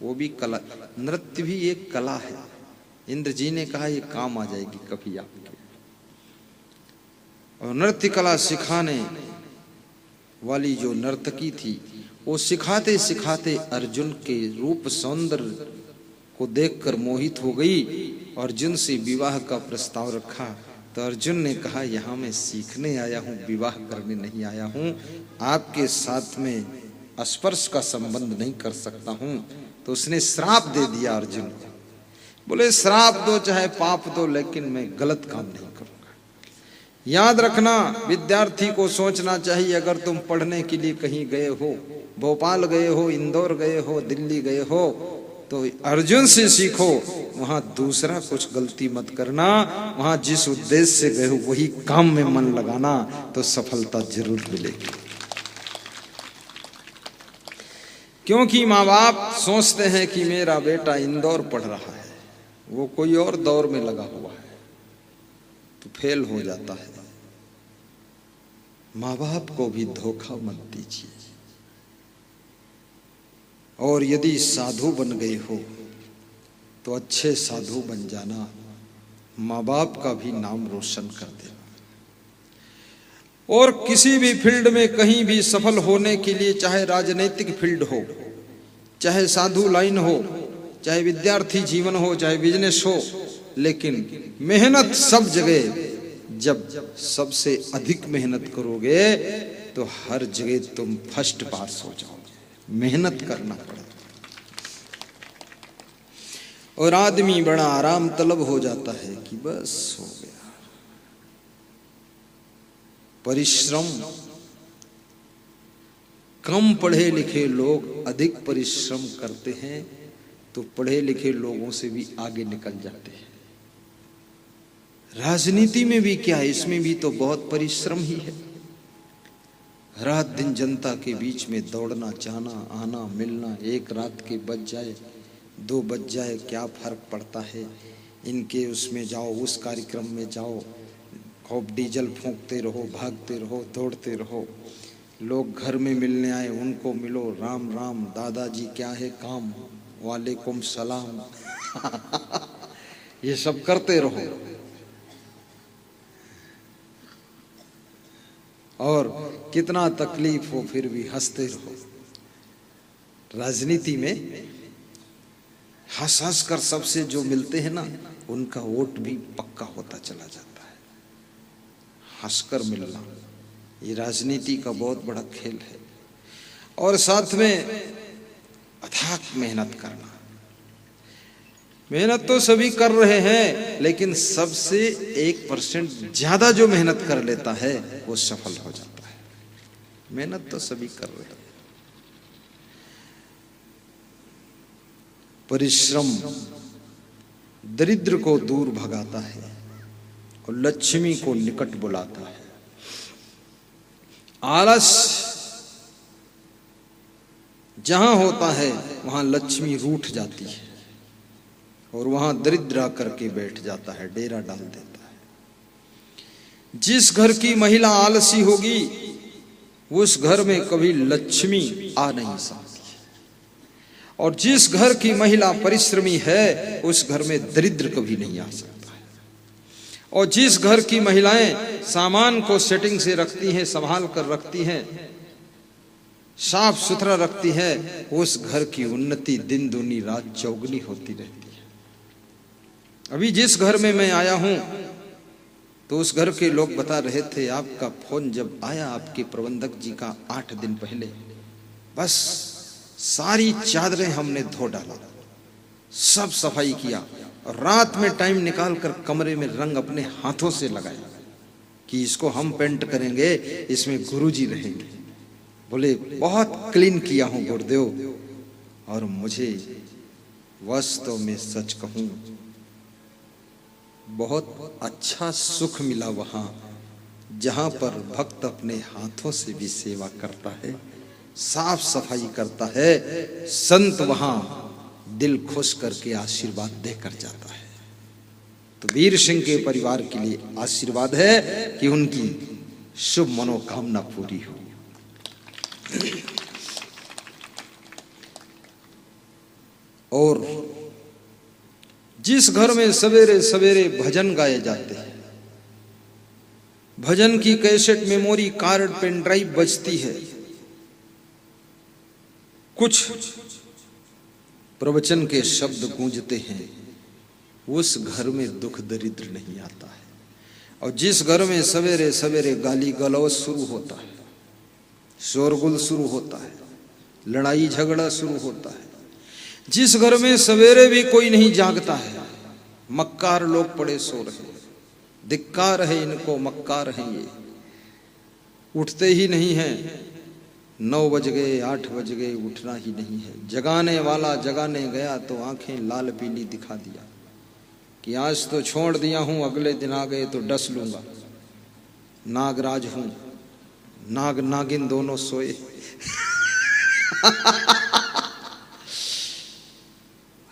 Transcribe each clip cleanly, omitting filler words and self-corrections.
वो भी कला, नृत्य भी एक कला है। इंद्र जी ने कहा ये काम आ जाएगी कभी आपके। और नृत्य कला सिखाने वाली जो नर्तकी थी, वो सिखाते सिखाते अर्जुन के रूप सौंदर्य को देखकर मोहित हो गई। अर्जुन से विवाह का प्रस्ताव रखा तो अर्जुन ने कहा यहाँ मैं सीखने आया हूँ, विवाह करने नहीं आया हूँ, आपके साथ में स्पर्श का संबंध नहीं कर सकता हूँ। तो उसने श्राप दे दिया अर्जुन को। बोले श्राप दो चाहे पाप दो, लेकिन मैं गलत काम नहीं करूंगा। याद रखना, विद्यार्थी को सोचना चाहिए, अगर तुम पढ़ने के लिए कहीं गए हो, भोपाल गए हो, इंदौर गए हो, दिल्ली गए हो, तो अर्जुन से सीखो, वहां दूसरा कुछ गलती मत करना, वहां जिस उद्देश्य से गए हो वही काम में मन लगाना, तो सफलता जरूर मिलेगी। क्योंकि माँ बाप सोचते हैं कि मेरा बेटा इंदौर पढ़ रहा है, वो कोई और दौर में लगा हुआ है, तो फेल हो जाता है। माँ बाप को भी धोखा मत दीजिए। और यदि साधु बन गए हो तो अच्छे साधु बन जाना, माँ बाप का भी नाम रोशन कर देना। और किसी भी फील्ड में कहीं भी सफल होने के लिए, चाहे राजनीतिक फील्ड हो, चाहे साधु लाइन हो, चाहे विद्यार्थी जीवन हो, चाहे बिजनेस हो, लेकिन मेहनत सब जगह। जब सबसे अधिक मेहनत करोगे तो हर जगह तुम फर्स्ट पास हो जाओगे। मेहनत करना पड़ेगा। और आदमी बड़ा आराम तलब हो जाता है कि बस हो गया। परिश्रम, कम पढ़े लिखे लोग अधिक परिश्रम करते हैं तो पढ़े लिखे लोगों से भी आगे निकल जाते हैं। राजनीति में भी क्या है, इसमें भी तो बहुत परिश्रम ही है। रात दिन जनता के बीच में दौड़ना, जाना आना, मिलना, एक रात के बज जाए, 2 बज जाए, क्या फर्क पड़ता है। इनके उसमें जाओ, उस कार्यक्रम में जाओ, खूब डीजल फूंकते रहो, भागते रहो, दौड़ते रहो। लोग घर में मिलने आए, उनको मिलो, राम राम, दादाजी क्या है काम, वालेकुम सलाम ये सब करते रहो। और कितना तकलीफ हो फिर भी हंसते रहो। राजनीति में हंस हंस कर सबसे जो मिलते हैं ना, उनका वोट भी पक्का होता चला जाता है। हंसकर मिलना, ये राजनीति का बहुत बड़ा खेल है। और साथ में अथाक मेहनत करना। मेहनत तो सभी कर रहे हैं, लेकिन सबसे 1% ज्यादा जो मेहनत कर लेता है वो सफल हो जाता है। मेहनत तो सभी कर रहे हैं। परिश्रम दरिद्र को दूर भगाता है और लक्ष्मी को निकट बुलाता है। आलस जहां होता है वहां लक्ष्मी रूठ जाती है और वहां दरिद्र आकर के बैठ जाता है, डेरा डाल देता है। जिस घर की महिला आलसी होगी उस घर में कभी लक्ष्मी आ नहीं सकती, और जिस घर की महिला परिश्रमी है उस घर में दरिद्र कभी नहीं आ सकता है। और जिस घर की महिलाएं सामान को सेटिंग से रखती हैं, संभाल कर रखती हैं, साफ सुथरा रखती है, उस घर की उन्नति दिन दूनी रात चौगुनी होती रहती है। अभी जिस घर में मैं आया हूं तो उस घर के लोग बता रहे थे, आपका फोन जब आया आपके प्रबंधक जी का 8 दिन पहले, बस सारी चादरें हमने धो डाला, सब सफाई किया, और रात में टाइम निकाल कर कमरे में रंग अपने हाथों से लगाया कि इसको हम पेंट करेंगे, इसमें गुरुजी रहेंगे। बोले बहुत क्लीन किया हूं गुरुदेव। और मुझे वास्तव में सच कहूं, बहुत अच्छा सुख मिला वहां जहां पर भक्त अपने हाथों से भी सेवा करता है, साफ सफाई करता है। संत वहां दिल खुश करके आशीर्वाद देकर जाता है। तो वीर सिंह के परिवार के लिए आशीर्वाद है कि उनकी शुभ मनोकामना पूरी हो। और जिस घर में सवेरे सवेरे भजन गाए जाते हैं, भजन की cassette, memory card, pen drive बजती है, कुछ प्रवचन के शब्द गूंजते हैं, उस घर में दुख दरिद्र नहीं आता है। और जिस घर में सवेरे सवेरे गाली गलौज शुरू होता है, शोरगुल शुरू होता है, लड़ाई झगड़ा शुरू होता है, जिस घर में सवेरे भी कोई नहीं जागता है, मक्कार लोग पड़े सो रहे, धिक्कार है इनको, मक्कार है ये, उठते ही नहीं हैं, 9 बज गए, 8 बज गए, उठना ही नहीं है। जगाने वाला जगाने गया तो आंखें लाल पीली दिखा दिया कि आज तो छोड़ दिया हूं, अगले दिन आ गए तो डस लूंगा। नागराज हूं, नाग नागिन दोनों सोए।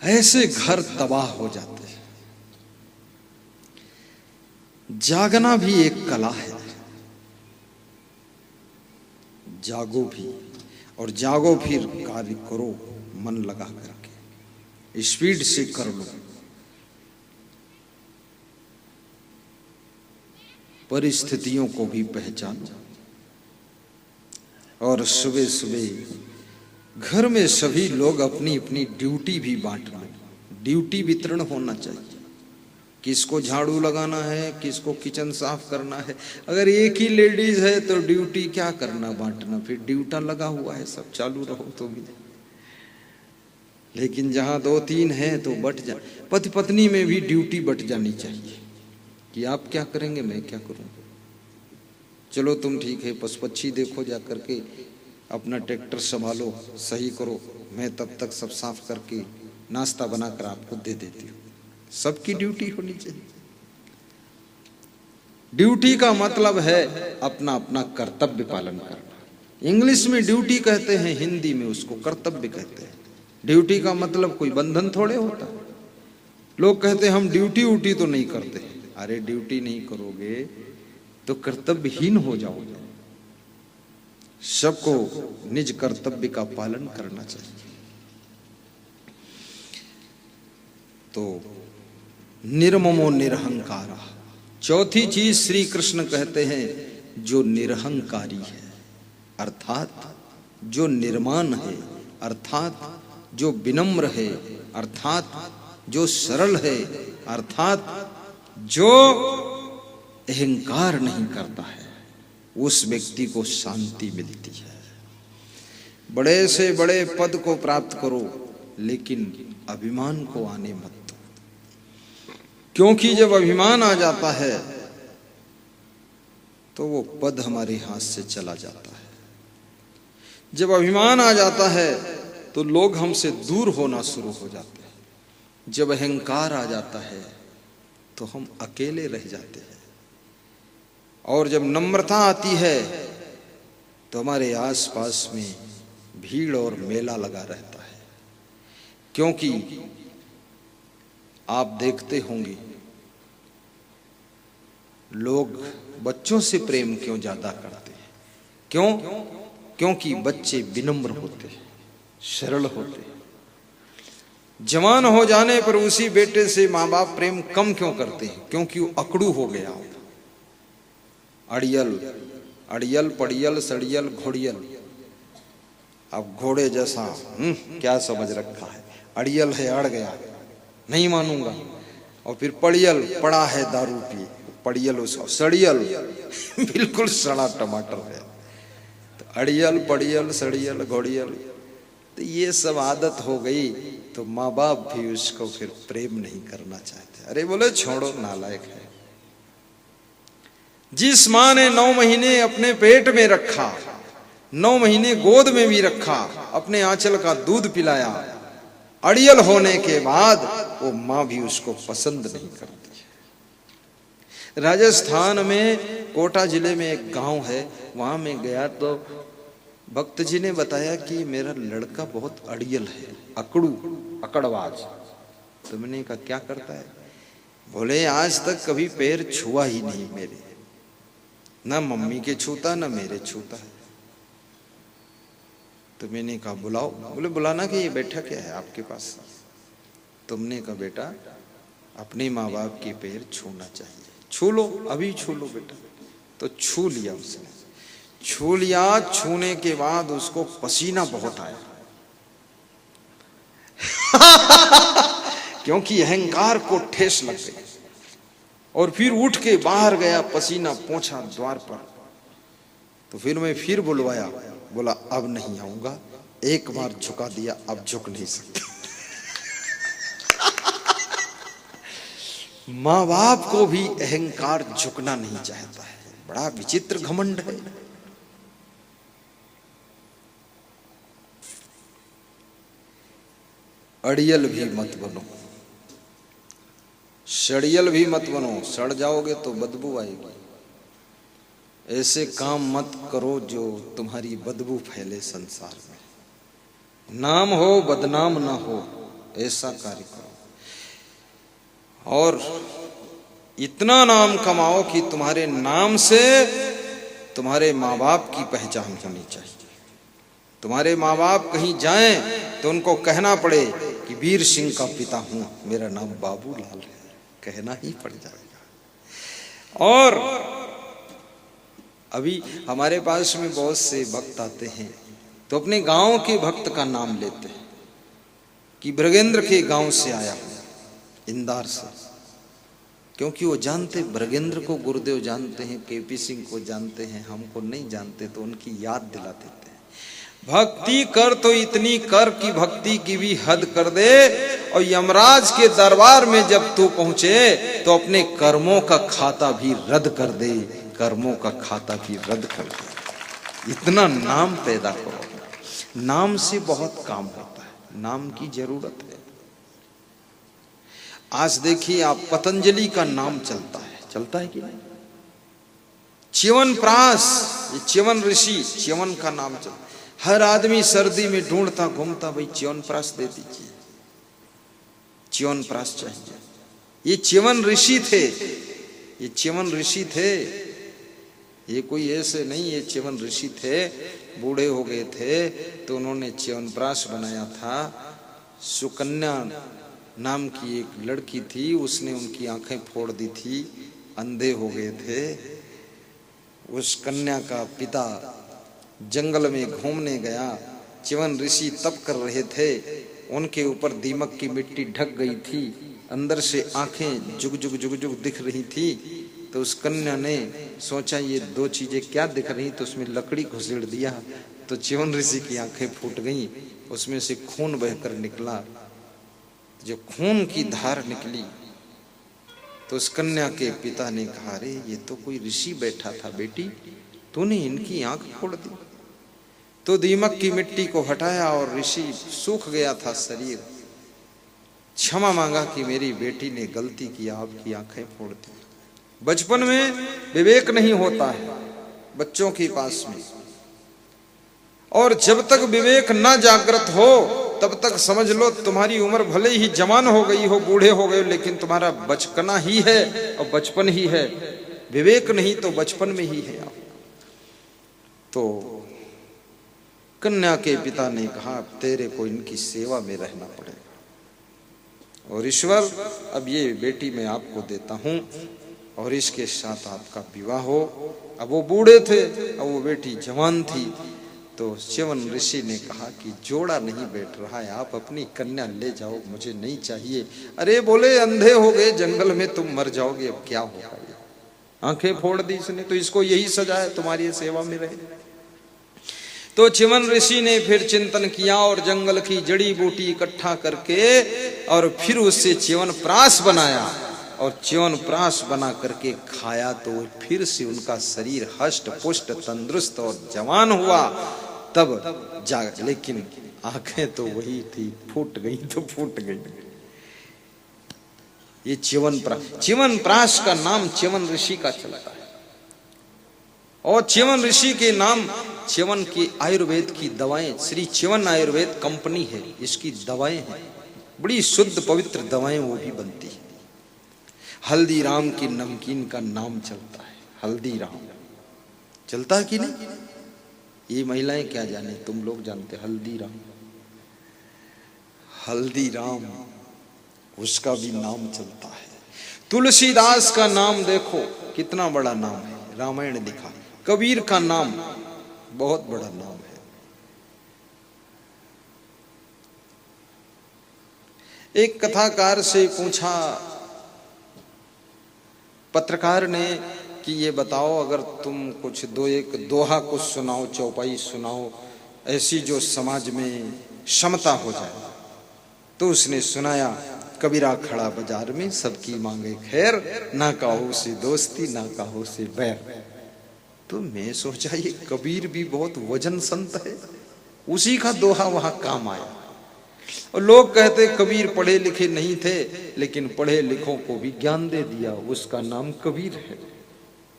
ऐसे घर तबाह हो जाते हैं। जागना भी एक कला है, जागो भी, और जागो फिर कार्य करो मन लगा करके, स्पीड से कर लो। परिस्थितियों को भी पहचानो और सुबह सुबह घर में सभी लोग अपनी अपनी ड्यूटी भी बांट लो। ड्यूटी वितरण होना चाहिए, किसको झाड़ू लगाना है, किसको किचन साफ करना है। अगर एक ही लेडीज है तो ड्यूटी क्या करना बांटना, फिर ड्यूटा लगा हुआ है, सब चालू रहो तो भी। लेकिन जहां 2-3 है तो बट जा, पति पत्नी में भी ड्यूटी बट जानी चाहिए कि आप क्या करेंगे, मैं क्या करूं। चलो तुम ठीक है, पशु पक्षी देखो जा करके, अपना ट्रैक्टर संभालो, सही करो, मैं तब तक सब साफ करके नाश्ता बनाकर आपको दे देती हूँ। सबकी ड्यूटी होनी चाहिए। ड्यूटी का मतलब है अपना अपना कर्तव्य पालन करना। इंग्लिश में ड्यूटी कहते हैं, हिंदी में उसको कर्तव्य कहते हैं। ड्यूटी का मतलब कोई बंधन थोड़े होता। लोग कहते हैं हम ड्यूटी उटी तो नहीं करते। अरे ड्यूटी नहीं करोगे तो कर्तव्यहीन हो जाओगे। सबको निज कर्तव्य का पालन करना चाहिए। तो निर्ममो निरहंकारा, चौथी चीज श्री कृष्ण कहते हैं जो निरहंकारी है, अर्थात जो निर्माण है, अर्थात जो विनम्र है, अर्थात जो सरल है, अर्थात जो अहंकार नहीं करता है, उस व्यक्ति को शांति मिलती है। बड़े से बड़े पद को प्राप्त करो लेकिन अभिमान को आने मत दो, क्योंकि जब अभिमान आ जाता है तो वो पद हमारे हाथ से चला जाता है। जब अभिमान आ जाता है तो लोग हमसे दूर होना शुरू हो जाते हैं। जब अहंकार आ जाता है तो हम अकेले रह जाते हैं। और जब नम्रता आती है तो हमारे आसपास में भीड़ और मेला लगा रहता है। क्योंकि आप देखते होंगे लोग बच्चों से प्रेम क्यों ज्यादा करते हैं? क्यों? क्योंकि बच्चे विनम्र होते हैं, सरल होते हैं। जवान हो जाने पर उसी बेटे से माँ बाप प्रेम कम क्यों करते हैं? क्योंकि वो अकड़ू हो गया हो। अड़ियल अड़ियल पड़ियल सड़ियल घोड़ियल। अब घोड़े जैसा क्या समझ रखा है? अड़ियल है, अड़ गया, नहीं मानूंगा। और फिर पड़ियल, पड़ा है दारू पी, पड़ियल उसको। सड़ियल बिल्कुल सड़ा टमाटर है। तो अड़ियल पड़ियल सड़ियल घोड़ियल, तो ये सब आदत हो गई तो माँ बाप भी उसको फिर प्रेम नहीं करना चाहते। अरे बोले छोड़ो, नालायक है। जिस माँ ने 9 महीने अपने पेट में रखा, 9 महीने गोद में भी रखा, अपने आंचल का दूध पिलाया, अड़ियल होने के बाद वो माँ भी उसको पसंद नहीं करती है। राजस्थान में कोटा जिले में एक गांव है, वहां में गया तो भक्त जी ने बताया कि मेरा लड़का बहुत अड़ियल है, अकड़ू, अकड़वाज। तो मैंने कहा क्या करता है? बोले आज तक कभी पैर छुआ ही नहीं मेरे, ना मम्मी के छूता ना मेरे छूता है। तो मैंने कहा बुलाओ। बोले बुलाना कि ये बैठा क्या है आपके पास? तुमने कहा बेटा अपने माँ बाप के पैर छूना चाहिए, छू लो, अभी छू लो बेटा। तो छू लिया उसने, छू लिया। छूने के बाद उसको पसीना बहुत आया क्योंकि अहंकार को ठेस लग गई। और फिर उठ के बाहर गया, पसीना पोंछा द्वार पर। तो फिर मैं फिर बुलवाया, बोला अब नहीं आऊंगा, एक बार झुका दिया, अब झुक नहीं सकता। माँ बाप को भी अहंकार झुकना नहीं चाहता है, बड़ा विचित्र घमंड है। अड़ियल भी मत बनो, सड़ियल भी मत बनो, सड़ जाओगे तो बदबू आएगी। ऐसे काम मत करो जो तुम्हारी बदबू फैले संसार में। नाम हो बदनाम ना हो, ऐसा कार्य करो। और इतना नाम कमाओ कि तुम्हारे नाम से तुम्हारे माँ बाप की पहचान होनी चाहिए। तुम्हारे माँ बाप कहीं जाएं तो उनको कहना पड़े कि वीर सिंह का पिता हूं, मेरा नाम बाबूलाल है, कहना ही पड़ जाएगा। और अभी हमारे पास में बहुत से भक्त आते हैं तो अपने गांव के भक्त का नाम लेते हैं कि ब्रगेंद्र के गांव से आया हूं, इंदौर से, क्योंकि वो जानते ब्रगेंद्र को गुरुदेव जानते हैं, केपी सिंह को जानते हैं, हमको नहीं जानते, तो उनकी याद दिला देते हैं। भक्ति कर तो इतनी कर कि भक्ति की भी हद कर दे, और यमराज के दरबार में जब तू पहुंचे तो अपने कर्मों का खाता भी रद्द कर दे, कर्मों का खाता भी रद्द कर दे। इतना नाम पैदा करो, नाम से बहुत काम होता है, नाम की जरूरत है। आज देखिए आप, पतंजलि का नाम चलता है कि नहीं? च्यवनप्राश, ये च्यवन ऋषि, च्यवन का नाम चलता, हर आदमी सर्दी में ढूंढता घूमता, भाई च्यवनप्राश दे दीजिए, च्यवनप्राश चाहिए। ये च्यवन ऋषि थे, ये च्यवन ऋषि थे, ये कोई ऐसे नहीं, ये च्यवन ऋषि थे। बूढ़े हो गए थे तो उन्होंने च्यवनप्राश बनाया था। सुकन्या नाम की एक लड़की थी, उसने उनकी आंखें फोड़ दी थी, अंधे हो गए थे। उस कन्या का पिता जंगल में घूमने गया, च्यवन ऋषि तप कर रहे थे, उनके ऊपर दीमक की मिट्टी ढक गई थी, अंदर से आंखें जुग जुग जुग जुग दिख रही थी। तो उस कन्या ने सोचा ये दो चीजें क्या दिख रही, तो उसमें लकड़ी घुसेड़ दिया, तो च्यवन ऋषि की आंखें फूट गईं, उसमें से खून बहकर निकला। जो खून की धार निकली तो उस कन्या के पिता ने कहा, अरे ये तो कोई ऋषि बैठा था बेटी, तूने इनकी आंख फोड़ दी। तो दीमक की मिट्टी को हटाया और ऋषि सूख गया था शरीर, क्षमा मांगा कि मेरी बेटी ने गलती किया, आपकी आंखें फोड़ दी। बचपन में विवेक नहीं होता है बच्चों के पास में, और जब तक विवेक न जागृत हो तब तक समझ लो तुम्हारी उम्र भले ही जवान हो गई हो, बूढ़े हो गए, लेकिन तुम्हारा बचपना ही है और बचपन ही है। विवेक नहीं तो बचपन में ही है आप। तो कन्या के पिता ने कहा, तेरे को इनकी सेवा में रहना पड़ेगा, और ईश्वर अब ये बेटी मैं आपको देता हूं और इसके साथ आपका विवाह हो। अब वो बूढ़े थे, अब वो बेटी जवान थी। तो च्यवन ऋषि ने कहा कि जोड़ा नहीं बैठ रहा है, आप अपनी कन्या ले जाओ, मुझे नहीं चाहिए। अरे बोले अंधे हो गए जंगल में, तुम मर जाओगे, अब क्या होगा? ये आंखें फोड़ दी इसने, तो इसको यही सजा है, तुम्हारी सेवा में रहे। तो च्यवन ऋषि ने फिर चिंतन किया और जंगल की जड़ी बूटी इकट्ठा करके और फिर उससे च्यवनप्राश बनाया, और च्यवनप्राश बना करके खाया, तो फिर से उनका शरीर हष्ट पुष्ट तंदुरुस्त और जवान हुआ। तब जाग, लेकिन आंखें तो वही थी, फूट गई तो फूट गई। ये च्यवनप्राश का नाम च्यवन ऋषि का चलता है, और च्यवन ऋषि के नाम, च्यवन की आयुर्वेद की दवाएं, श्री च्यवन आयुर्वेद कंपनी है, इसकी दवाएं हैं, बड़ी शुद्ध पवित्र दवाएं वो भी बनती है। हल्दीराम की नमकीन का नाम चलता है, हल्दीराम चलता है कि नहीं? ये महिलाएं क्या जाने, तुम लोग जानते हल्दीराम। हल्दीराम उसका भी नाम चलता है। तुलसीदास का नाम देखो कितना बड़ा नाम है, रामायण लिखा। कबीर का नाम बहुत बड़ा नाम है। एक कथाकार से पूछा पत्रकार ने कि ये बताओ, अगर तुम कुछ एक दोहा कुछ सुनाओ, चौपाई सुनाओ ऐसी जो समाज में समता हो जाए। तो उसने सुनाया, कबीरा खड़ा बाजार में सबकी मांगे खैर, ना काहो से दोस्ती ना काहो से बैर। तो मैं सोचा ये कबीर भी बहुत वजन संत है, उसी का दोहा वहां काम आया। और लोग कहते कबीर पढ़े लिखे नहीं थे, लेकिन पढ़े लिखों को भी ज्ञान दे दिया, उसका नाम कबीर है।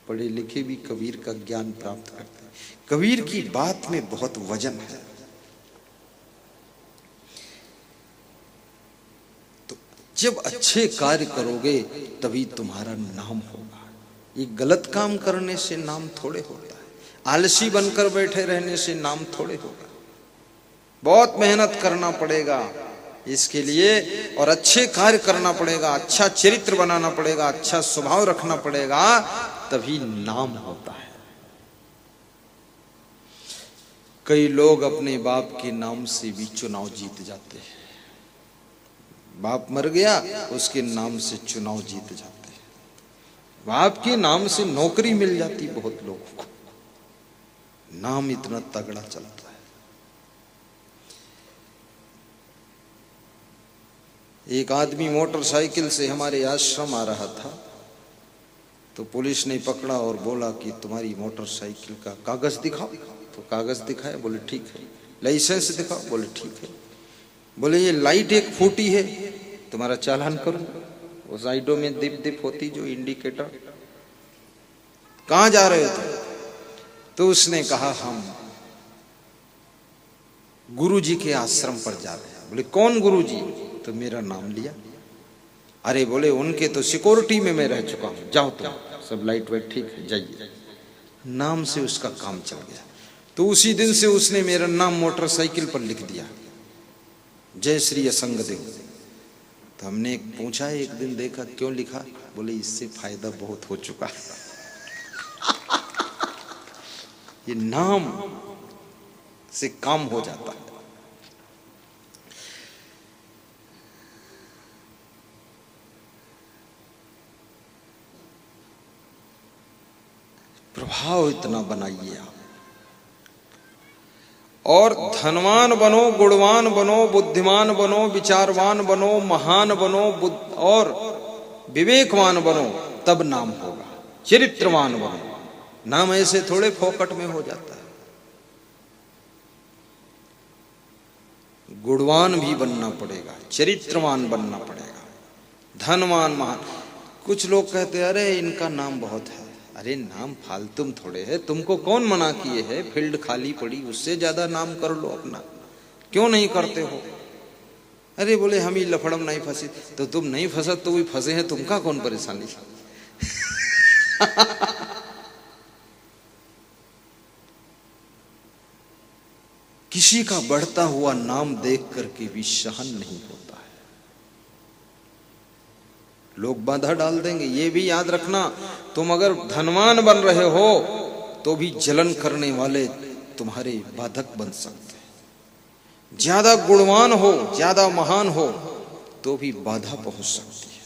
पढ़े लिखे भी कबीर का ज्ञान प्राप्त करते हैं। कबीर की बात में बहुत वजन है। तो जब अच्छे कार्य करोगे तभी तुम्हारा नाम होगा। ये गलत काम करने से नाम थोड़े होता है, आलसी बनकर बैठे रहने से नाम थोड़े होगा। बहुत मेहनत करना पड़ेगा इसके लिए, और अच्छे कार्य करना पड़ेगा, अच्छा चरित्र बनाना पड़ेगा, अच्छा स्वभाव रखना पड़ेगा, तभी नाम होता है। कई लोग अपने बाप के नाम से भी चुनाव जीत जाते हैं। बाप मर गया, उसके नाम से चुनाव जीत जाते हैं। बाप के नाम से नौकरी मिल जाती बहुत लोगों को। नाम इतना तगड़ा चलता है। एक आदमी मोटरसाइकिल से हमारे आश्रम आ रहा था, तो पुलिस ने पकड़ा और बोला कि तुम्हारी मोटरसाइकिल का कागज दिखाओ। तो कागज दिखाया, बोले ठीक है। लाइसेंस दिखाओ, बोले ठीक है। बोले ये लाइट एक फूटी है, तुम्हारा चालान करूं। वो साइडों में दीप दीप होती जो इंडिकेटर। कहां जा रहे थे? तो उसने कहा हम गुरुजी के आश्रम पर जा रहे हैं। बोले कौन गुरुजी? तो मेरा नाम लिया। अरे बोले उनके तो सिक्योरिटी में मैं रह चुका हूं, जाओ तुम, सब लाइट वाइट ठीक है, जाइए। नाम से उसका काम चल गया। तो उसी दिन से उसने मेरा नाम मोटरसाइकिल पर लिख दिया, जय श्री असंगदेव। तो हमने पूछा, एक दिन देखा क्यों लिखा? बोले इससे फायदा बहुत हो चुका है। ये नाम से काम हो जाता है। प्रभाव इतना बनाइए आप, और धनवान बनो, गुणवान बनो, बुद्धिमान बनो, विचारवान बनो, महान बनो और विवेकवान बनो, तब नाम होगा। चरित्रवान बनो। नाम ऐसे थोड़े फोकट में हो जाता है। गुणवान भी बनना पड़ेगा, चरित्रवान बनना पड़ेगा, धनवान, महान। कुछ लोग कहते हैं अरे इनका नाम बहुत है। अरे नाम फालतू थोड़े है, तुमको कौन मना किए है? फील्ड खाली पड़ी, उससे ज्यादा नाम कर लो अपना, क्यों नहीं करते हो? अरे बोले हम ही लफड़म नहीं फंसे। तो तुम नहीं फंसा तो भी फंसे हैं, तुमका कौन परेशानी? किसी का बढ़ता हुआ नाम देख करके भी सहन नहीं होता है। लोग बाधा डाल देंगे। ये भी याद रखना, तुम अगर धनवान बन रहे हो तो भी जलन करने वाले तुम्हारे बाधक बन सकते हैं। ज्यादा गुणवान हो, ज्यादा महान हो तो भी बाधा पहुंच सकती है।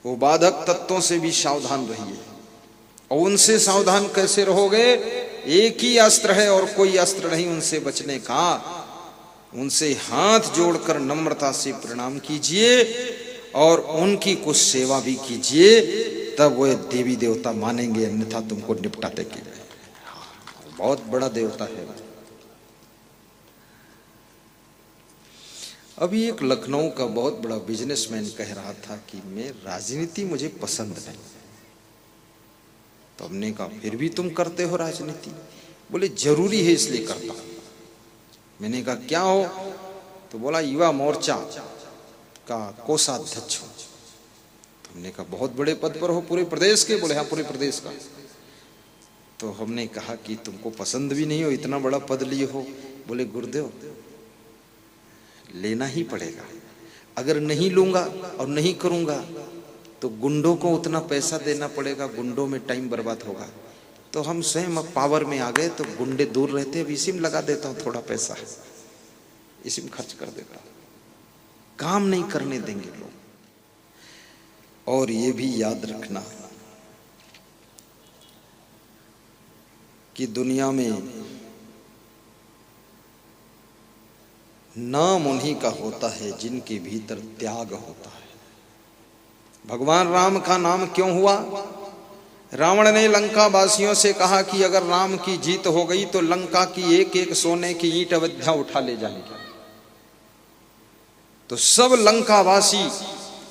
वो बाधक तत्वों से भी सावधान रहिए। और उनसे सावधान कैसे रहोगे? एक ही अस्त्र है और कोई अस्त्र नहीं उनसे बचने का। उनसे हाथ जोड़कर नम्रता से प्रणाम कीजिए और उनकी कुछ सेवा भी कीजिए, तब वो देवी देवता मानेंगे, अन्यथा तुमको निपटा देंगे। बहुत बड़ा देवता है। अभी एक लखनऊ का बहुत बड़ा बिजनेसमैन कह रहा था कि मैं राजनीति मुझे पसंद नहीं। तो हमने कहा फिर भी तुम करते हो राजनीति? बोले जरूरी है इसलिए करता हूं। मैंने कहा क्या हो? तो बोला युवा मोर्चा का कोषाध्यक्ष हूं। तो हमने कहा बहुत बड़े पद पर हो, पूरे प्रदेश के? बोले हाँ पूरे प्रदेश का। तो हमने कहा कि तुमको पसंद भी नहीं हो, इतना बड़ा पद लिए हो। बोले गुरुदेव लेना ही पड़ेगा। अगर नहीं लूंगा और नहीं करूंगा तो गुंडों को उतना पैसा देना पड़ेगा, गुंडों में टाइम बर्बाद होगा। तो हम स्वयं अब पावर में आ गए तो गुंडे दूर रहते, अब इसी में लगा देता हूं थोड़ा पैसा, इसी में खर्च कर देता हूं, काम नहीं करने देंगे लोग। और ये भी याद रखना कि दुनिया में नाम उन्हीं का होता है जिनके भीतर त्याग होता है। भगवान राम का नाम क्यों हुआ? रावण ने लंका वासियों से कहा कि अगर राम की जीत हो गई तो लंका की एक एक सोने की ईंट अयोध्या उठा ले जाएंगे। तो सब लंका वासी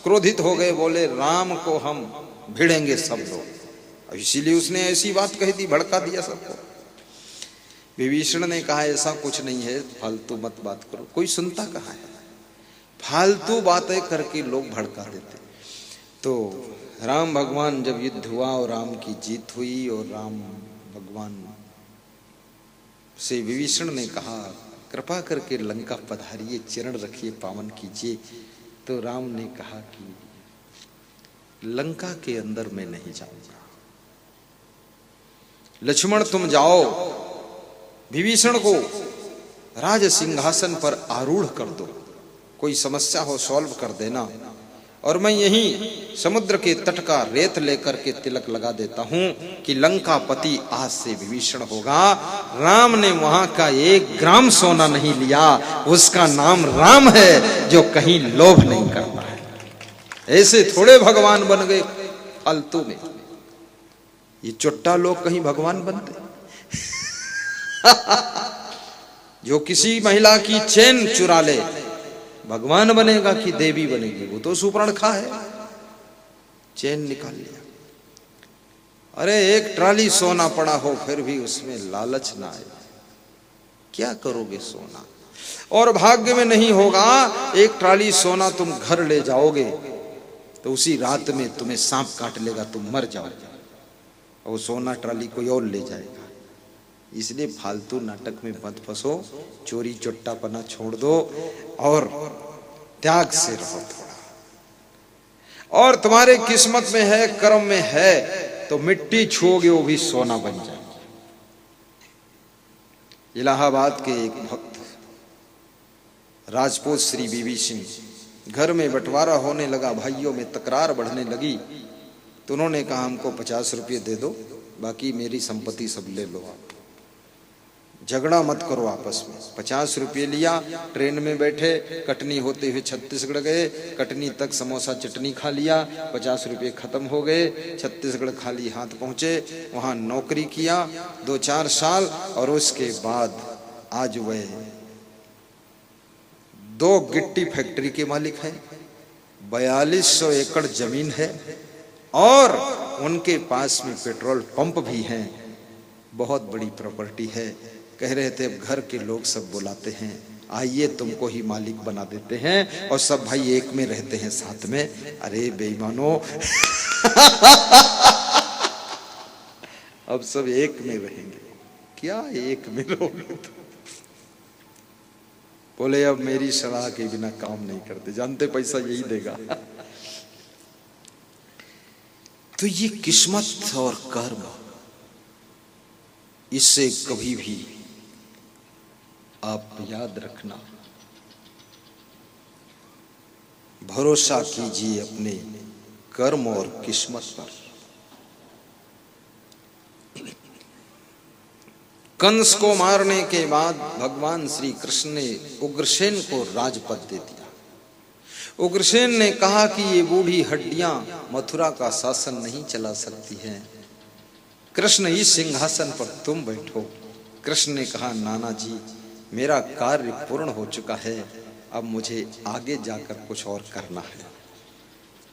क्रोधित हो गए, बोले राम को हम भिड़ेंगे सब लोग। इसीलिए उसने ऐसी बात कही थी, भड़का दिया सबको। विभीषण ने कहा ऐसा कुछ नहीं है, फालतू मत बात करो। कोई सुनता कहाँ है, फालतू बातें करके लोग भड़का देते। तो राम भगवान जब युद्ध हुआ और राम की जीत हुई और राम भगवान से विभीषण ने कहा कृपा करके लंका पधारिए, चरण रखिए, पावन कीजिए। तो राम ने कहा कि लंका के अंदर मैं नहीं जाऊंगा, लक्ष्मण तुम जाओ, विभीषण को राज सिंहासन पर आरूढ़ कर दो, कोई समस्या हो सॉल्व कर देना, और मैं यहीं समुद्र के तट का रेत लेकर के तिलक लगा देता हूं कि लंका पति आज से विभीषण होगा। राम ने वहां का 1 ग्राम सोना नहीं लिया, उसका नाम राम है जो कहीं लोभ नहीं करता है। ऐसे थोड़े भगवान बन गए फालतू में, ये चुट्टा लोग कहीं भगवान बनते जो किसी महिला की चैन चुरा ले भगवान बनेगा कि देवी बनेगी? वो तो सुपर्णखा है, चैन निकाल लिया। अरे 1 ट्राली सोना पड़ा हो फिर भी उसमें लालच ना आए, क्या करोगे सोना? और भाग्य में नहीं होगा, 1 ट्राली सोना तुम घर ले जाओगे तो उसी रात में तुम्हें सांप काट लेगा, तुम मर जाओगे, और सोना ट्राली कोई और ले जाएगा। इसलिए फालतू नाटक में मत फंसो, चोरी चुट्टापना छोड़ दो और त्याग से रहो थोड़ा। और तुम्हारे किस्मत में है, कर्म में है, तो मिट्टी छुओगे वो भी सोना बन जाएगा। इलाहाबाद के एक भक्त राजपूत श्री बीबी सिंह, घर में बंटवारा होने लगा, भाइयों में तकरार बढ़ने लगी, तो उन्होंने कहा हमको 50 रुपये दे दो, बाकी मेरी संपत्ति सब ले लो, आप झगड़ा मत करो आपस में। 50 रुपये लिया, ट्रेन में बैठे, कटनी होते हुए छत्तीसगढ़ गए, कटनी तक समोसा चटनी खा लिया, 50 रुपये खत्म हो गए, छत्तीसगढ़ खाली हाथ पहुंचे, वहां नौकरी किया 2-4 साल, और उसके बाद आज वह 2 गिट्टी फैक्ट्री के मालिक हैं, 4200 एकड़ जमीन है, और उनके पास में पेट्रोल पंप भी हैं, बहुत बड़ी प्रॉपर्टी है। कह रहे थे अब घर के लोग सब बुलाते हैं, आइए तुमको ही मालिक बना देते हैं, और सब भाई एक में रहते हैं साथ में। अरे बेईमानो अब सब एक में रहेंगे, क्या एक में रहोगे? बोले अब मेरी सलाह के बिना काम नहीं करते, जानते पैसा यही देगा। तो ये किस्मत और कर्म, इससे कभी भी आप याद रखना, भरोसा कीजिए अपने कर्म और किस्मत पर। कंस को मारने के बाद भगवान श्री कृष्ण ने उग्रसेन को राजपद दे दिया। उग्रसेन ने कहा कि ये बूढ़ी हड्डियां मथुरा का शासन नहीं चला सकती हैं, कृष्ण इस सिंहासन पर तुम बैठो। कृष्ण ने कहा नाना जी, मेरा कार्य पूर्ण हो चुका है, अब मुझे आगे जाकर कुछ और करना है,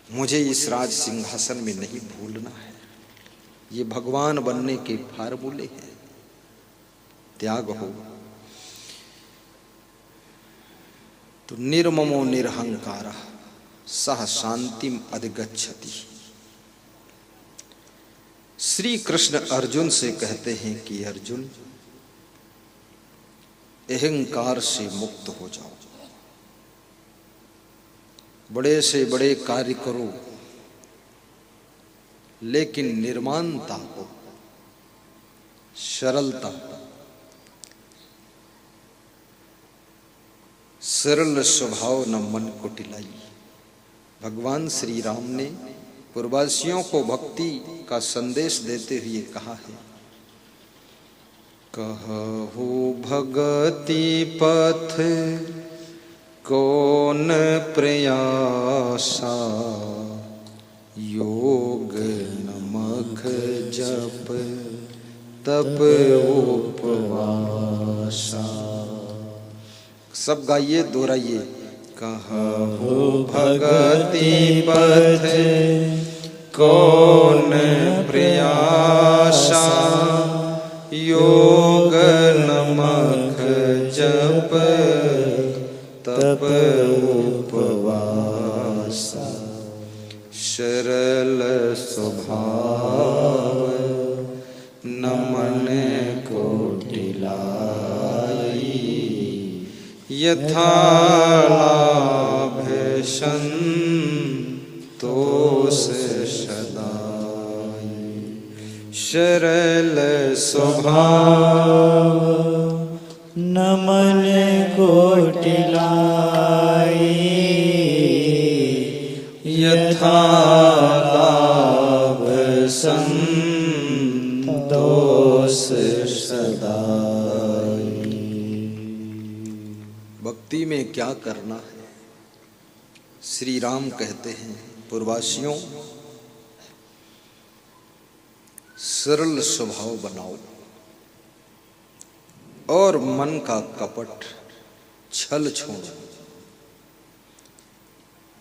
मुझे इस राज सिंहासन में नहीं भूलना है। ये भगवान बनने के फार्मूले हैं, त्याग हो तो निर्ममो निरहंकार सह शांतिम अधिगच्छति। श्री कृष्ण अर्जुन से कहते हैं कि अर्जुन, अहंकार से मुक्त हो जाओ, बड़े से बड़े कार्य करो, लेकिन निर्माणता हो, सरलता, सरल स्वभाव न मन को टिलाई। भगवान श्री राम ने पूर्ववासियों को भक्ति का संदेश देते हुए कहा है, कहु भगति पथ कौन प्रयासा, योग नमक जप तप उपवासा। सब गाइए, दोहराइए। कहु भगति पथ कौन प्रयासा, योग नमक जप तप उपवासा। सरल स्वभाव न मन को टिलाई, यथा लाभ संतोष सदाई। सरल स्वभाव न मन को टिलाई, यथा लाभ संतोष सदाई। भक्ति में क्या करना है? श्री राम कहते हैं, पूर्ववासियों, सरल स्वभाव बनाओ और मन का कपट छल छोड़ो।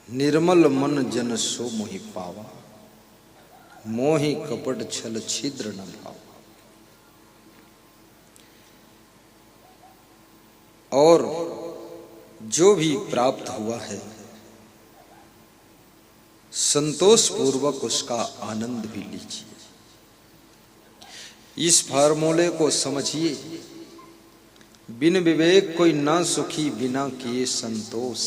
निर्मल मन जन सो मोहि पावा, मोहि कपट छल छिद्र न भावा। और जो भी प्राप्त हुआ है संतोष पूर्वक उसका आनंद भी लीजिए। इस फार्मूले को समझिए, बिन विवेक कोई ना सुखी, बिना किए संतोष।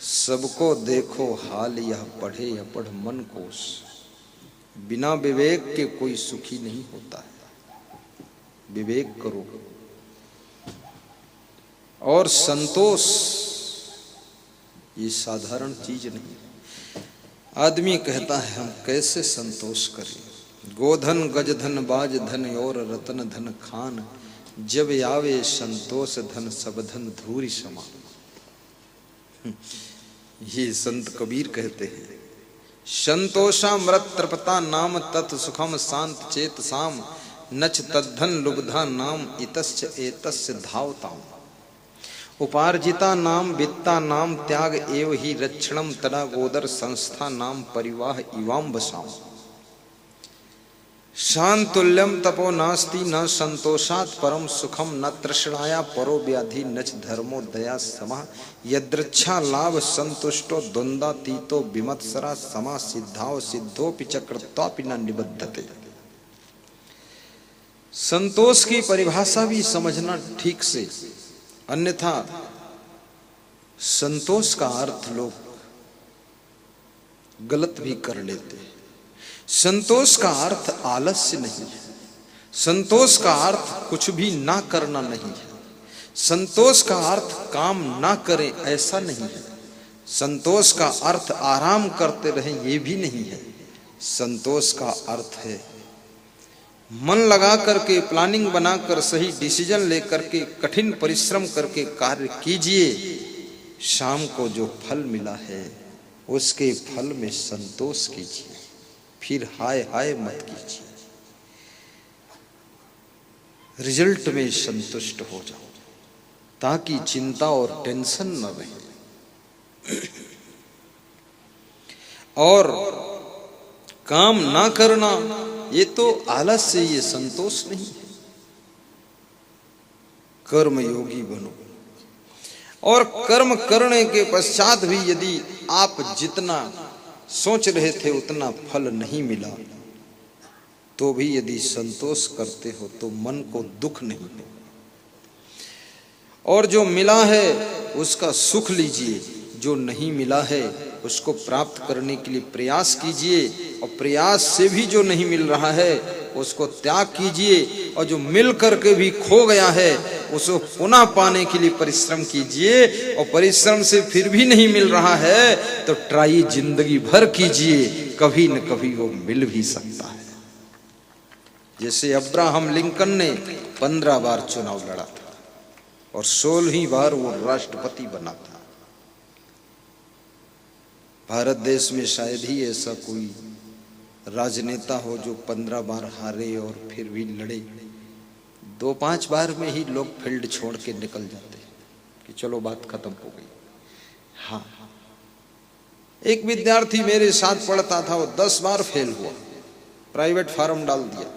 सबको देखो हाल, यह पढ़े अपढ़ मन कोश। बिना विवेक के कोई सुखी नहीं होता है। विवेक करो। और संतोष ये साधारण चीज नहीं। आदमी कहता है हम कैसे संतोष करें, गोधन गजधन बाज धन और रतन धन खान, जब आवे संतोष धन सब धन धूरी समान। ये संत कबीर कहते हैं, संतोषामृत तृपता नाम तत् सुखम शांत चेत साम, नच तद्धन लुब्धा नाम इतस्य एतस्य धावताम। उपार्जिता नाम वित्ता नाम त्याग एव ही रक्षणम, तदा गोदर संस्था नाम परिवाह इवाम बसाम। शांतुल्यम तपो नास्ति न संतोषात् परम सुखम, न तृष्णाया परो व्याधि नच धर्मो दया समा। यदृच्छा लाभ संतुष्टो द्वंद्वातीतो विमत्सरा, समा सिद्धाओ सिद्धोपि चक्रत्वापि न निबद्धते। संतोष की परिभाषा भी समझना ठीक से, अन्यथा संतोष का अर्थ लोग गलत भी कर लेते हैं। संतोष का अर्थ आलस्य नहीं है, संतोष का अर्थ कुछ भी ना करना नहीं है, संतोष का अर्थ काम ना करें ऐसा नहीं है, संतोष का अर्थ आराम करते रहें ये भी नहीं है। संतोष का अर्थ है मन लगा करके, प्लानिंग बनाकर, सही डिसीजन लेकर के, कठिन परिश्रम करके कार्य कीजिए। शाम को जो फल मिला है उसके फल में संतोष कीजिए, फिर हाय हाय मत कीजिए। रिजल्ट में संतुष्ट हो जाओ ताकि चिंता और टेंशन न रहे। और काम ना करना ये तो आलस से, ये संतोष नहीं है। कर्म योगी बनो, और कर्म करने के पश्चात भी यदि आप जितना सोच रहे थे उतना फल नहीं मिला तो भी यदि संतोष करते हो तो मन को दुख नहीं हो, और जो मिला है उसका सुख लीजिए। जो नहीं मिला है उसको प्राप्त करने के लिए प्रयास कीजिए, और प्रयास से भी जो नहीं मिल रहा है उसको त्याग कीजिए, और जो मिल करके भी खो गया है उसको पुनः पाने के लिए परिश्रम कीजिए, और परिश्रम से फिर भी नहीं मिल रहा है तो ट्राई जिंदगी भर कीजिए, कभी न कभी वो मिल भी सकता है। जैसे अब्राहम लिंकन ने 15 बार चुनाव लड़ा था और 16वीं बार वो राष्ट्रपति बना था। भारत देश में शायद ही ऐसा कोई राजनेता हो जो 15 बार हारे और फिर भी लड़े। 2-5 बार में ही लोग फील्ड छोड़ के निकल जाते हैं कि चलो बात खत्म हो गई। हाँ, एक विद्यार्थी मेरे साथ पढ़ता था, वो 10 बार फेल हुआ, प्राइवेट फार्म डाल दिया,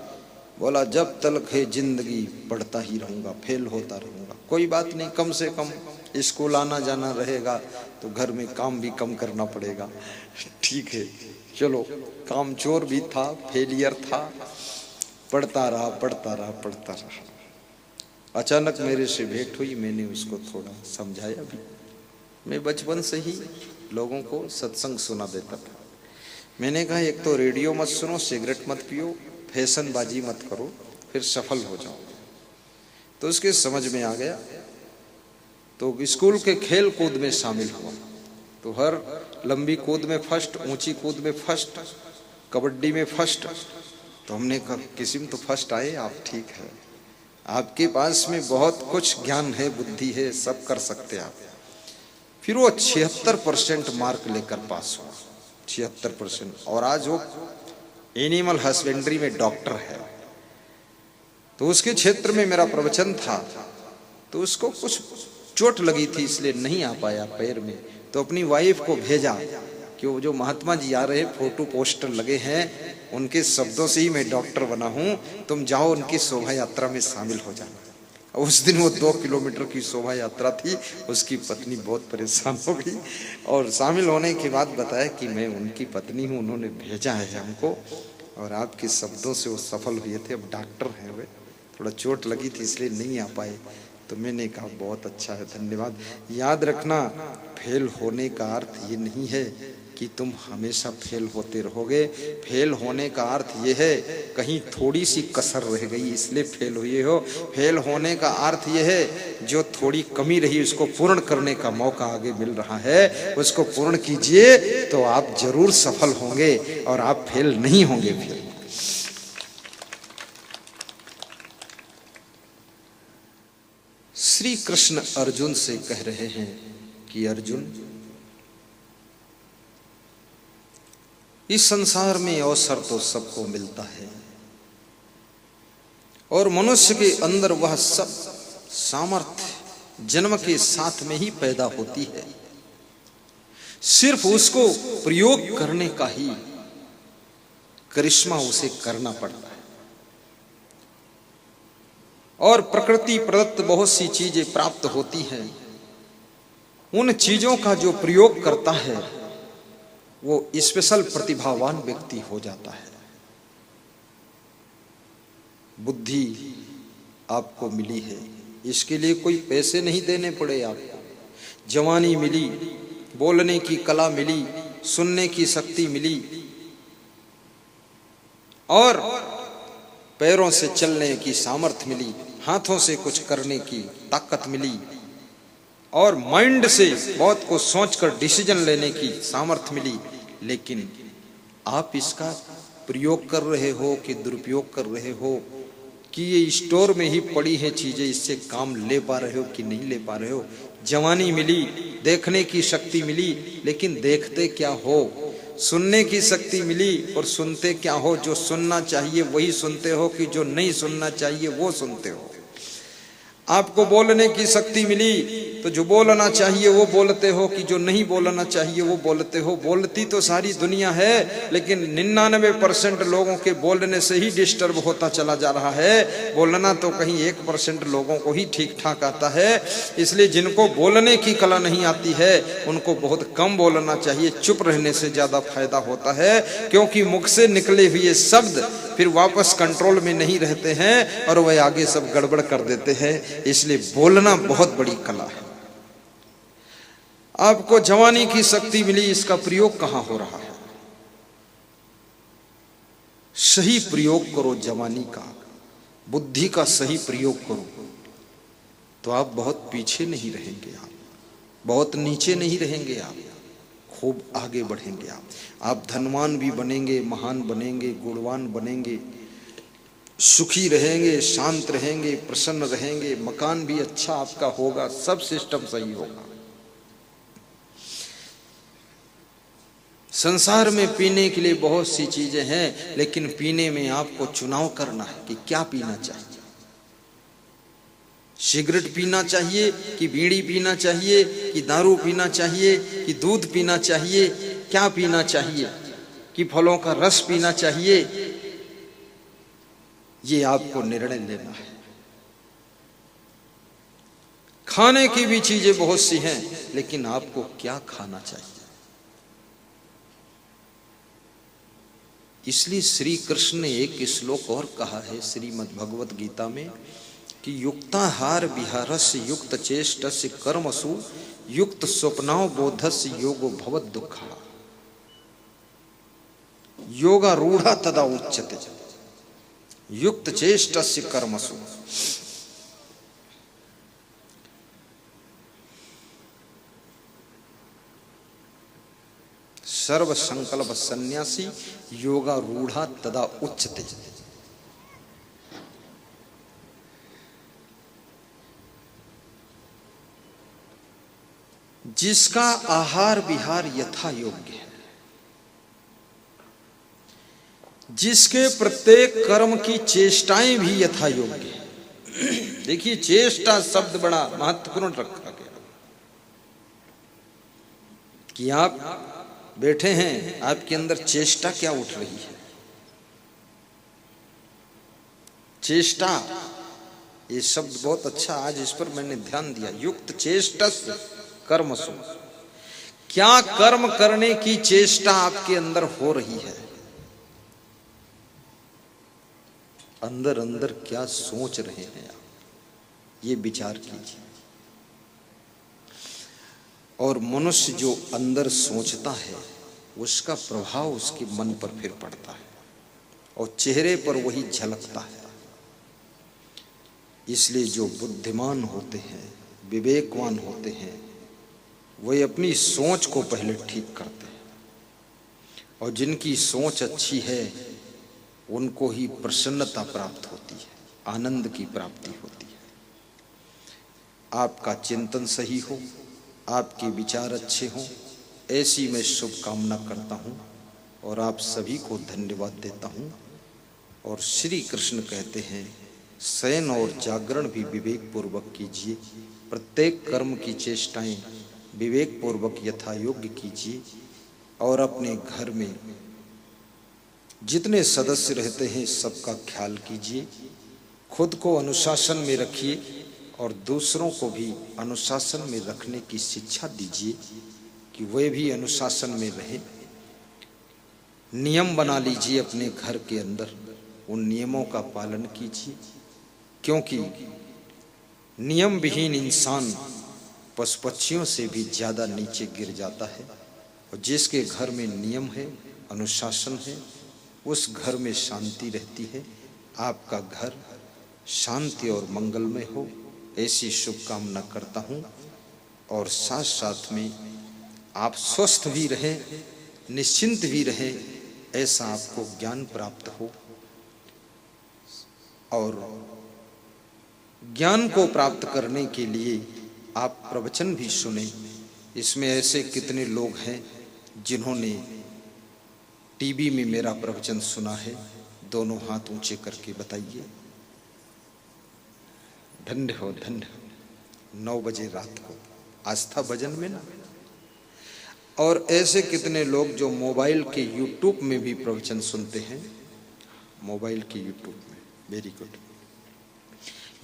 बोला जब तक है जिंदगी पढ़ता ही रहूंगा, फेल होता रहूंगा, कोई बात नहीं, कम से कम स्कूल आना जाना रहेगा तो घर में काम भी कम करना पड़ेगा। ठीक है, चलो, काम चोर भी था, फेलियर था, पढ़ता रहा पढ़ता रहा पढ़ता रहा। अचानक मेरे से भेंट हुई, मैंने उसको थोड़ा समझाया भी। मैं बचपन से ही लोगों को सत्संग सुना देता था। मैंने कहा एक तो रेडियो मत सुनो, सिगरेट मत पियो, फैशनबाजी मत करो, फिर सफल हो जाओ। तो उसके समझ में आ गया। तो स्कूल के खेल कूद में शामिल हुआ, तो हर लंबी कूद में फर्स्ट, ऊंची कूद में फर्स्ट, कबड्डी में फर्स्ट। तो हमने कहा किसी में तो फर्स्ट आए आप, ठीक है, आपके पास में बहुत कुछ ज्ञान है, बुद्धि है, सब कर सकते आप। फिर वो 76% मार्क लेकर पास हुआ, 76%, और आज वो एनिमल हस्बेंड्री में डॉक्टर है। तो उसके क्षेत्र में मेरा प्रवचन था, तो उसको कुछ चोट लगी थी इसलिए नहीं आ पाया पैर में। तो अपनी वाइफ को भेजा कि वो जो महात्मा जी आ रहे, फोटो पोस्टर लगे हैं, उनके शब्दों से ही मैं डॉक्टर बना हूं, तुम जाओ उनकी शोभा यात्रा में शामिल हो जाना। उस दिन वो 2 किलोमीटर की शोभा यात्रा थी। उसकी पत्नी बहुत परेशान हो गई और शामिल होने के बाद बताया कि मैं उनकी पत्नी हूँ, उन्होंने भेजा है हमको और आपके शब्दों से वो सफल हुए थे, अब डॉक्टर हैं वे, थोड़ा चोट लगी थी इसलिए नहीं आ पाए। तो मैंने कहा बहुत अच्छा है, धन्यवाद। याद रखना, फेल होने का अर्थ ये नहीं है कि तुम हमेशा फेल होते रहोगे। फेल होने का अर्थ ये है कहीं थोड़ी सी कसर रह गई इसलिए फेल हुए हो। फेल होने का अर्थ ये है जो थोड़ी कमी रही उसको पूर्ण करने का मौका आगे मिल रहा है, उसको पूर्ण कीजिए तो आप जरूर सफल होंगे और आप फेल नहीं होंगे। फिर श्री कृष्ण अर्जुन से कह रहे हैं कि अर्जुन, इस संसार में अवसर तो सबको मिलता है और मनुष्य के अंदर वह सब सामर्थ्य जन्म के साथ में ही पैदा होती है, सिर्फ उसको प्रयोग करने का ही करिश्मा उसे करना पड़ता है। और प्रकृति प्रदत्त बहुत सी चीजें प्राप्त होती हैं, उन चीजों का जो प्रयोग करता है वो स्पेशल प्रतिभावान व्यक्ति हो जाता है। बुद्धि आपको मिली है, इसके लिए कोई पैसे नहीं देने पड़े आपको। जवानी मिली, बोलने की कला मिली, सुनने की शक्ति मिली और पैरों से चलने की सामर्थ्य मिली, हाथों से कुछ करने की ताकत मिली और माइंड से बहुत को सोचकर डिसीजन लेने की सामर्थ्य मिली। लेकिन आप इसका प्रयोग कर रहे हो कि दुरुपयोग कर रहे हो, कि ये स्टोर में ही पड़ी है चीजें, इससे काम ले पा रहे हो कि नहीं ले पा रहे हो। जवानी मिली, देखने की शक्ति मिली, लेकिन देखते क्या हो। सुनने की शक्ति मिली और सुनते क्या हो। जो सुनना चाहिए वही सुनते हो कि जो नहीं सुनना चाहिए वो सुनते हो। आपको बोलने की शक्ति मिली तो जो बोलना चाहिए वो बोलते हो कि जो नहीं बोलना चाहिए वो बोलते हो। बोलती तो सारी दुनिया है, लेकिन 99% लोगों के बोलने से ही डिस्टर्ब होता चला जा रहा है। बोलना तो कहीं 1% लोगों को ही ठीक ठाक आता है। इसलिए जिनको बोलने की कला नहीं आती है उनको बहुत कम बोलना चाहिए, चुप रहने से ज्यादा फायदा होता है, क्योंकि मुख से निकले हुए शब्द फिर वापस कंट्रोल में नहीं रहते हैं और वह आगे सब गड़बड़ कर देते हैं। इसलिए बोलना बहुत बड़ी कला है। आपको जवानी की शक्ति मिली, इसका प्रयोग कहां हो रहा है? सही प्रयोग करो जवानी का, बुद्धि का सही प्रयोग करो, तो आप बहुत पीछे नहीं रहेंगे, आप बहुत नीचे नहीं रहेंगे, आप खूब आगे बढ़ेंगे। आप धनवान भी बनेंगे, महान बनेंगे, गुणवान बनेंगे, सुखी रहेंगे, शांत रहेंगे, प्रसन्न रहेंगे, मकान भी अच्छा आपका होगा, सब सिस्टम सही होगा। संसार में पीने के लिए बहुत सी चीजें हैं, लेकिन पीने में आपको चुनाव करना है कि क्या पीना चाहिए। सिगरेट पीना चाहिए कि बीड़ी पीना चाहिए कि दारू पीना चाहिए कि दूध पीना चाहिए, क्या पीना चाहिए, कि फलों का रस पीना चाहिए, ये आपको निर्णय लेना है। खाने की भी चीजें बहुत सी हैं, लेकिन आपको क्या खाना चाहिए। इसलिए श्री कृष्ण ने एक श्लोक और कहा है श्रीमद् भगवत गीता में कि युक्ताहार विहारस्य युक्त चेष्टस्य कर्मसु युक्त स्वप्नाव बोधस्य योगो भवद दुःखा योगारूढ़ा तदा उच्यते युक्त चेष्टस्य कर्मसु। सर्व संकल्प सन्यासी योगारूढ़ा तदा उच्यते। जिसका आहार विहार यथा योग्य है, जिसके प्रत्येक कर्म की चेष्टाएं भी यथा योग्य है। देखिए, चेष्टा शब्द बड़ा महत्वपूर्ण रखा गया कि आप बैठे हैं, आपके अंदर चेष्टा क्या उठ रही है। चेष्टा ये शब्द बहुत अच्छा, आज इस पर मैंने ध्यान दिया। युक्त चेष्टस्य कर्मसु, क्या कर्म करने की चेष्टा आपके अंदर हो रही है। अंदर अंदर क्या सोच रहे हैं आप, ये विचार कीजिए। और मनुष्य जो अंदर सोचता है उसका प्रभाव उसके मन पर फिर पड़ता है और चेहरे पर वही झलकता है। इसलिए जो बुद्धिमान होते हैं, विवेकवान होते हैं, वे अपनी सोच को पहले ठीक करते हैं, और जिनकी सोच अच्छी है उनको ही प्रसन्नता प्राप्त होती है, आनंद की प्राप्ति होती है। आपका चिंतन सही हो, आपके विचार अच्छे हों, ऐसी मैं शुभकामना करता हूँ और आप सभी को धन्यवाद देता हूँ। और श्री कृष्ण कहते हैं, शयन और जागरण भी विवेक पूर्वक कीजिए, प्रत्येक कर्म की चेष्टाएं विवेक पूर्वक यथा योग्य कीजिए, और अपने घर में जितने सदस्य रहते हैं सबका ख्याल कीजिए, खुद को अनुशासन में रखिए और दूसरों को भी अनुशासन में रखने की शिक्षा दीजिए कि वे भी अनुशासन में रहें। नियम बना लीजिए अपने घर के अंदर, उन नियमों का पालन कीजिए, क्योंकि नियम विहीन इंसान पशु पक्षियों से भी ज़्यादा नीचे गिर जाता है। और जिसके घर में नियम है, अनुशासन है, उस घर में शांति रहती है। आपका घर शांति और मंगलमय हो, ऐसी शुभकामना करता हूँ। और साथ साथ में आप स्वस्थ भी रहें, निश्चिंत भी रहें, ऐसा आपको ज्ञान प्राप्त हो। और ज्ञान को प्राप्त करने के लिए आप प्रवचन भी सुने। इसमें ऐसे कितने लोग हैं जिन्होंने टीवी में मेरा प्रवचन सुना है, दोनों हाथ ऊंचे करके बताइए। धन्य हो, धन्य हो। 9 बजे रात को आस्था भजन में ना। और ऐसे कितने लोग जो मोबाइल के यूट्यूब में भी प्रवचन सुनते हैं, मोबाइल के यूट्यूब में। Very good.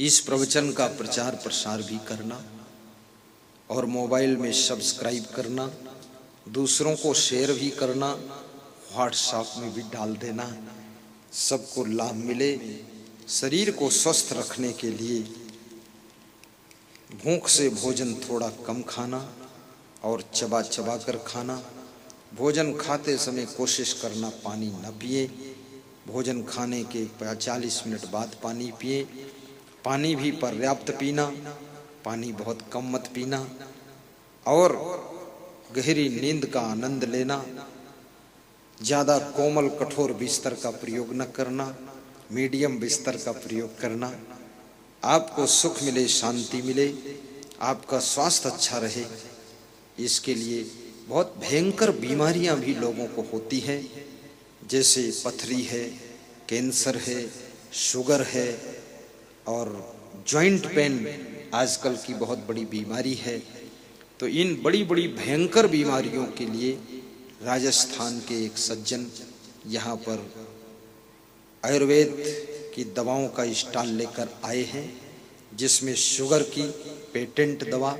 इस प्रवचन का प्रचार प्रसार भी करना और मोबाइल में सब्सक्राइब करना, दूसरों को शेयर भी करना, व्हाट्सएप में भी डाल देना, सबको लाभ मिले। शरीर को स्वस्थ रखने के लिए भूख से भोजन थोड़ा कम खाना, और चबा चबा कर खाना। भोजन खाते समय कोशिश करना पानी न पिए। भोजन खाने के 40 मिनट बाद पानी पिए। पानी भी पर्याप्त पीना, पानी बहुत कम मत पीना। और गहरी नींद का आनंद लेना। ज़्यादा कोमल कठोर बिस्तर का प्रयोग न करना, मीडियम बिस्तर का प्रयोग करना। आपको सुख मिले, शांति मिले, आपका स्वास्थ्य अच्छा रहे, इसके लिए बहुत भयंकर बीमारियां भी लोगों को होती हैं, जैसे पथरी है, कैंसर है, शुगर है और जॉइंट पेन आजकल की बहुत बड़ी बीमारी है। तो इन बड़ी बड़ी भयंकर बीमारियों के लिए राजस्थान के एक सज्जन यहाँ पर आयुर्वेद की दवाओं का स्टॉल लेकर आए हैं, जिसमें शुगर की पेटेंट दवा,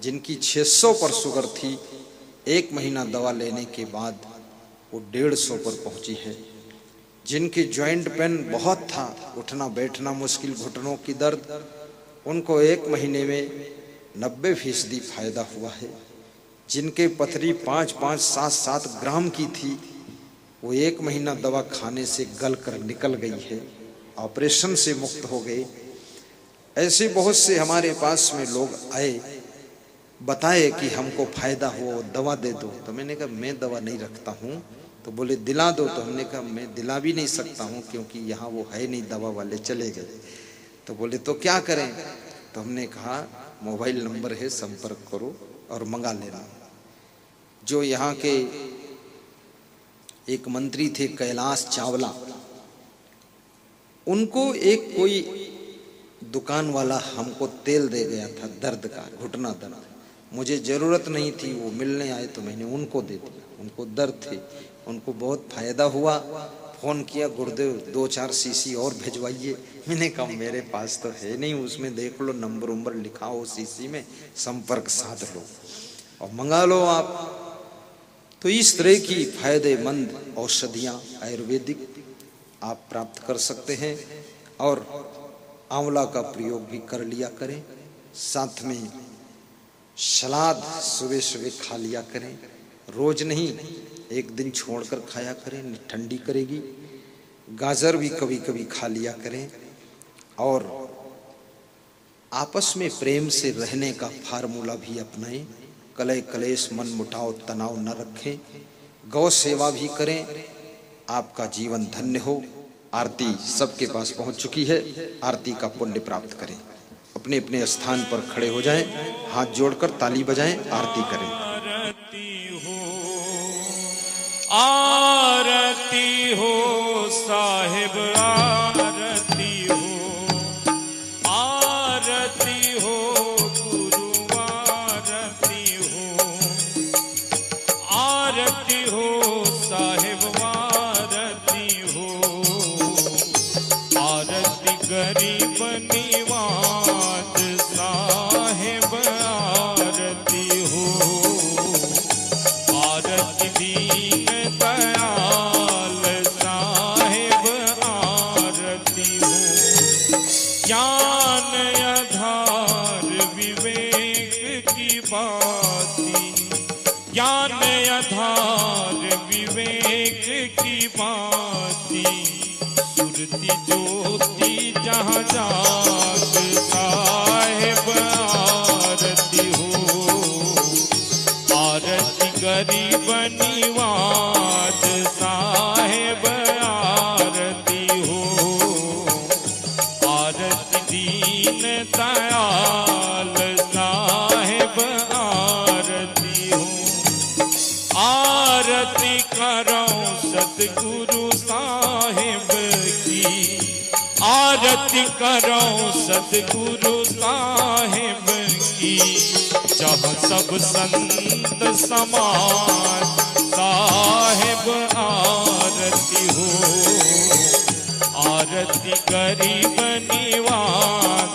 जिनकी 600 पर शुगर थी, 1 महीना दवा लेने के बाद वो 150 पर पहुंची है। जिनकी जॉइंट पेन बहुत था, उठना बैठना मुश्किल, घुटनों की दर्द, उनको 1 महीने में 90% फायदा हुआ है। जिनके पथरी 5-5, 7-7 ग्राम की थी, वो 1 महीना दवा खाने से गल कर निकल गई है, ऑपरेशन से मुक्त हो गए। ऐसे बहुत से हमारे पास में लोग आए, बताए कि हमको फायदा हो, दवा दे दो। तो मैंने कहा मैं दवा नहीं रखता हूँ। तो बोले दिला दो। तो हमने कहा मैं दिला भी नहीं सकता हूँ, क्योंकि यहाँ वो है नहीं, दवा वाले चले गए। तो बोले तो क्या करें? तो हमने कहा मोबाइल नंबर है, संपर्क करो और मंगा लेना। जो यहाँ के एक मंत्री थे कैलाश चावला, उनको एक कोई दुकान वाला हमको तेल दे गया था दर्द का, घुटना दर्द। मुझे ज़रूरत नहीं थी, वो मिलने आए तो मैंने उनको दे दिया। उनको दर्द थे, उनको बहुत फायदा हुआ। फ़ोन किया, गुरुदेव 2-4 शीशी और भिजवाइए। मैंने कहा मेरे पास तो है नहीं, उसमें देख लो नंबर उम्बर लिखा हो शीशी में, संपर्क साध लो और मंगा लो आप। तो इस तरह की फायदेमंद औषधियाँ आयुर्वेदिक आप प्राप्त कर सकते हैं। और आंवला का प्रयोग भी कर लिया करें। साथ में सलाद सुबह सुबह खा लिया करें, रोज नहीं, एक दिन छोड़कर खाया करें, ठंडी करेगी। गाजर भी कभी कभी खा लिया करें। और आपस में प्रेम से रहने का फार्मूला भी अपनाएं। कलह कलेश मन मुटाव तनाव न रखें। गौ सेवा भी करें, आपका जीवन धन्य हो। आरती सबके पास पहुंच चुकी है, आरती का पुण्य प्राप्त करें। अपने अपने स्थान पर खड़े हो जाएं, हाथ जोड़कर ताली बजाएं, आरती करें। आरती हो साहिब, आरती हो, आरती हो गुरु, आरती हो, आरती हो साहिब, आरती हो, आरती गरीब निवाज साहिब, आरती हो, आरती दीन दयाल साहिब, आरती हो, ज्ञान आधार विवेक की बाती, ज्ञान आधार विवेक की बाती, सुरती ज्योति जहाँ जाग साहिब, आरती हो, आरती गरीब निवाज साहिब, आरती हो, आरती दीन दयाल साहिब, आरती हो, आरती करो सतगुरु साहिब की, आरती करो सतगुरु साहिब की, जहाँ सब संत समाज साहिब, आरती हो, आरती गरीब निवाज